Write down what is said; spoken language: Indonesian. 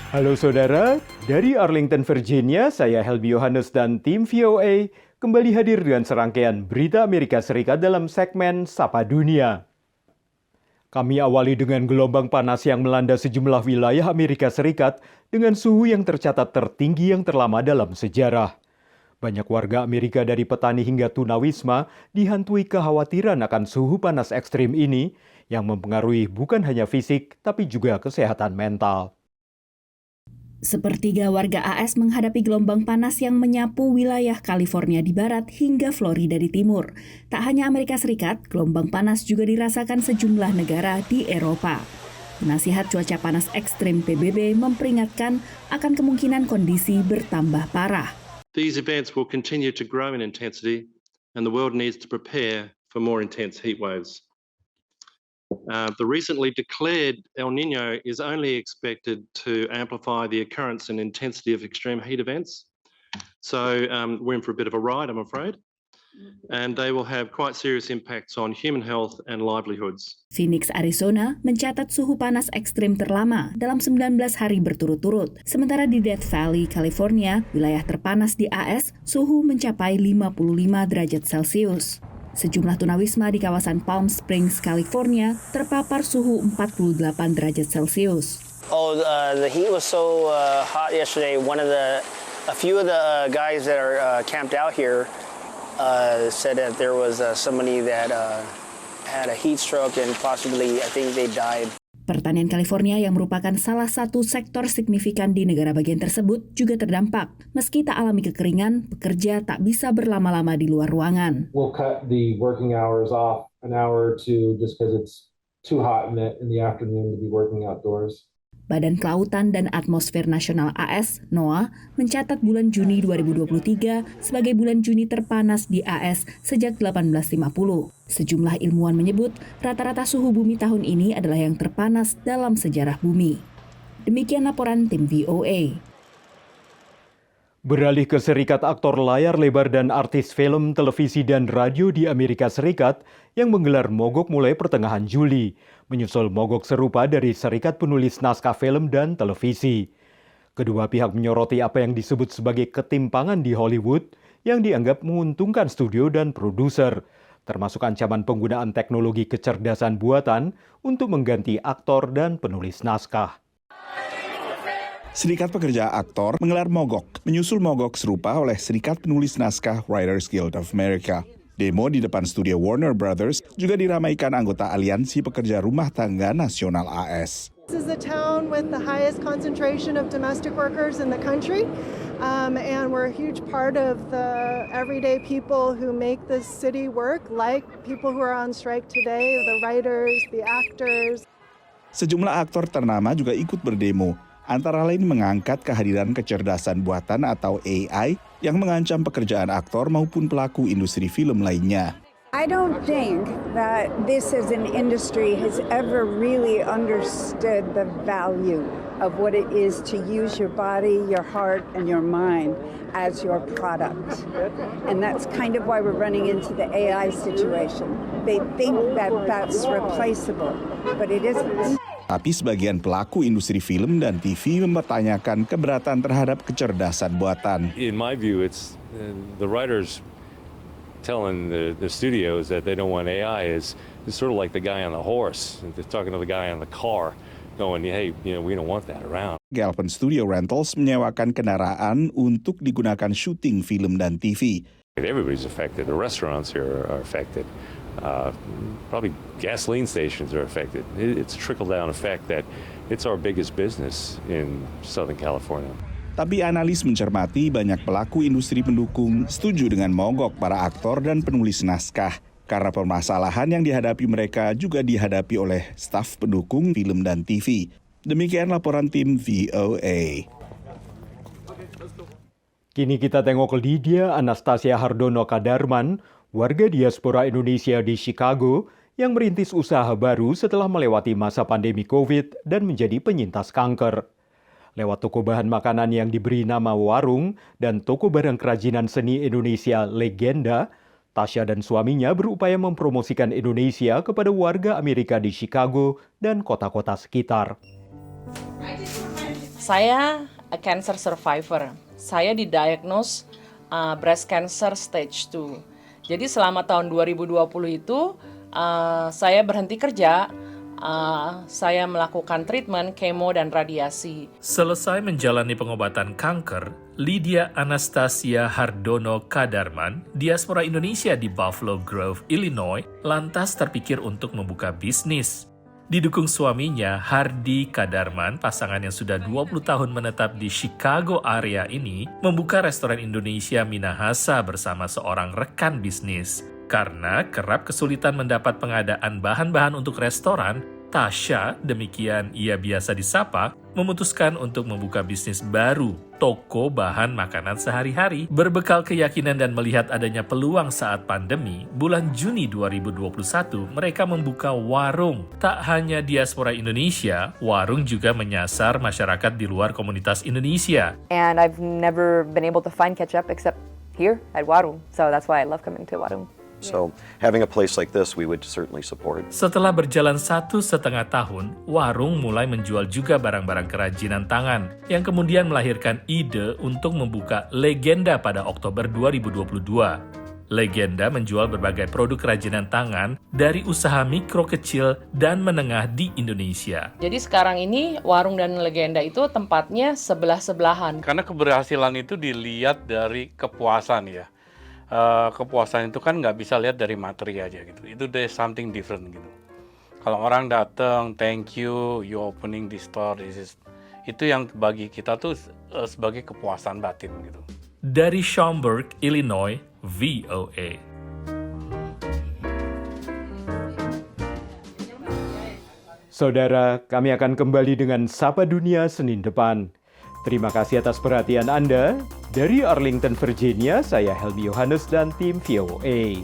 Halo saudara, dari Arlington, Virginia, saya Helmi Yohanes dan tim VOA kembali hadir dengan serangkaian berita Amerika Serikat dalam segmen Sapa Dunia. Kami awali dengan gelombang panas yang melanda sejumlah wilayah Amerika Serikat dengan suhu yang tercatat tertinggi yang terlama dalam sejarah. Banyak warga Amerika dari petani hingga tunawisma dihantui kekhawatiran akan suhu panas ekstrim ini yang mempengaruhi bukan hanya fisik tapi juga kesehatan mental. Sepertiga warga AS menghadapi gelombang panas yang menyapu wilayah California di barat hingga Florida di timur. Tak hanya Amerika Serikat, gelombang panas juga dirasakan sejumlah negara di Eropa. Penasihat cuaca panas ekstrim PBB memperingatkan akan kemungkinan kondisi bertambah parah. These events will continue to grow in intensity and the world needs to prepare for more intense heat waves. The recently declared El Nino is only expected to amplify the occurrence and intensity of extreme heat events. So we're in for a bit of a ride, I'm afraid. And they will have quite serious impacts on human health and livelihoods. Phoenix, Arizona mencatat suhu panas ekstrim terlama dalam 19 hari berturut-turut. Sementara di Death Valley, California, wilayah terpanas di AS, suhu mencapai 55 derajat Celcius. Sejumlah tunawisma di kawasan Palm Springs, California, terpapar suhu 48 derajat Celcius. The heat was so hot yesterday. A few of the guys that are camped out here said that there was somebody that had a heat stroke and possibly, I think they died. Pertanian California yang merupakan salah satu sektor signifikan di negara bagian tersebut juga terdampak. Meski tak alami kekeringan, pekerja tak bisa berlama-lama di luar ruangan. We'll cut the working hours off an hour or two just because it's too hot in the afternoon to be working outdoors. Badan Kelautan dan Atmosfer Nasional AS, NOAA, mencatat bulan Juni 2023 sebagai bulan Juni terpanas di AS sejak 1850. Sejumlah ilmuwan menyebut rata-rata suhu bumi tahun ini adalah yang terpanas dalam sejarah bumi. Demikian laporan tim VOA. Beralih ke Serikat Aktor Layar Lebar dan Artis Film, Televisi, dan Radio di Amerika Serikat yang menggelar mogok mulai pertengahan Juli, menyusul mogok serupa dari Serikat Penulis Naskah Film dan Televisi. Kedua pihak menyoroti apa yang disebut sebagai ketimpangan di Hollywood yang dianggap menguntungkan studio dan produser, termasuk ancaman penggunaan teknologi kecerdasan buatan untuk mengganti aktor dan penulis naskah. Serikat Pekerja Aktor menggelar mogok, menyusul mogok serupa oleh Serikat Penulis Naskah Writers Guild of America. Demo di depan studio Warner Brothers juga diramaikan anggota Aliansi Pekerja Rumah Tangga Nasional AS. This is a town with the highest concentration of domestic workers in the country, and we're a huge part of the everyday people who make this city work, like people who are on strike today, the writers, the actors. Sejumlah aktor ternama juga ikut berdemo, antara lain mengangkat kehadiran kecerdasan buatan atau AI yang mengancam pekerjaan aktor maupun pelaku industri film lainnya. I don't think that this as an industry has ever really understood the value of what it is to use your body, your heart, and your mind as your product. And that's kind of why we're running into the AI situation. They think that that's replaceable, but it isn't. Tapi sebagian pelaku industri film dan TV mempertanyakan keberatan terhadap kecerdasan buatan. In my view, it's the writers telling the studios that they don't want AI is sort of like the guy on the horse. They're talking to the guy on the car, going, hey, we don't want that around. Galpin Studio Rentals menyewakan kendaraan untuk digunakan syuting film dan TV. Everybody's affected. The restaurants here are affected. Probably gasoline stations are affected. It's a trickle-down effect that it's our biggest business in Southern California. Tapi analis mencermati banyak pelaku industri pendukung setuju dengan mogok para aktor dan penulis naskah karena permasalahan yang dihadapi mereka juga dihadapi oleh staf pendukung film dan TV. Demikian laporan tim VOA. Kini kita tengok Lydia Anastasia Hardono Kadarman, warga diaspora Indonesia di Chicago yang merintis usaha baru setelah melewati masa pandemi COVID dan menjadi penyintas kanker. Lewat toko bahan makanan yang diberi nama Warung dan toko barang kerajinan seni Indonesia Legenda, Tasya dan suaminya berupaya mempromosikan Indonesia kepada warga Amerika di Chicago dan kota-kota sekitar. Saya a cancer survivor. Saya didiagnose breast cancer stage 2. Jadi selama tahun 2020 itu saya berhenti kerja. Saya melakukan treatment, kemo, dan radiasi. Selesai menjalani pengobatan kanker, Lydia Anastasia Hardono Kadarman, diaspora Indonesia di Buffalo Grove, Illinois, lantas terpikir untuk membuka bisnis. Didukung suaminya, Hardi Kadarman, pasangan yang sudah 20 tahun menetap di Chicago area ini, membuka restoran Indonesia Minahasa bersama seorang rekan bisnis. Karena kerap kesulitan mendapat pengadaan bahan-bahan untuk restoran, Tasha, demikian ia biasa disapa, memutuskan untuk membuka bisnis baru, toko bahan makanan sehari-hari. Berbekal keyakinan dan melihat adanya peluang saat pandemi, bulan Juni 2021 mereka membuka warung. Tak hanya diaspora Indonesia, warung juga menyasar masyarakat di luar komunitas Indonesia. And I've never been able to find ketchup except here at Warung, so that's why I love coming to Warung. So having a place like this, we would certainly support. Setelah berjalan 1,5 tahun, Warung mulai menjual juga barang-barang kerajinan tangan, yang kemudian melahirkan ide untuk membuka Legenda pada Oktober 2022. Legenda menjual berbagai produk kerajinan tangan dari usaha mikro kecil dan menengah di Indonesia. Jadi sekarang ini Warung dan Legenda itu tempatnya sebelah-sebelahan. Karena keberhasilan itu dilihat dari kepuasan ya. Kepuasan itu kan nggak bisa lihat dari materi aja gitu. Itu there's something different gitu. Kalau orang datang, thank you, you opening this store, itu yang bagi kita tuh sebagai kepuasan batin gitu. Dari Schaumburg, Illinois, VOA. Saudara, kami akan kembali dengan Sapa Dunia Senin depan. Terima kasih atas perhatian Anda. Dari Arlington, Virginia, saya Helmi Yohanes dan tim VOA.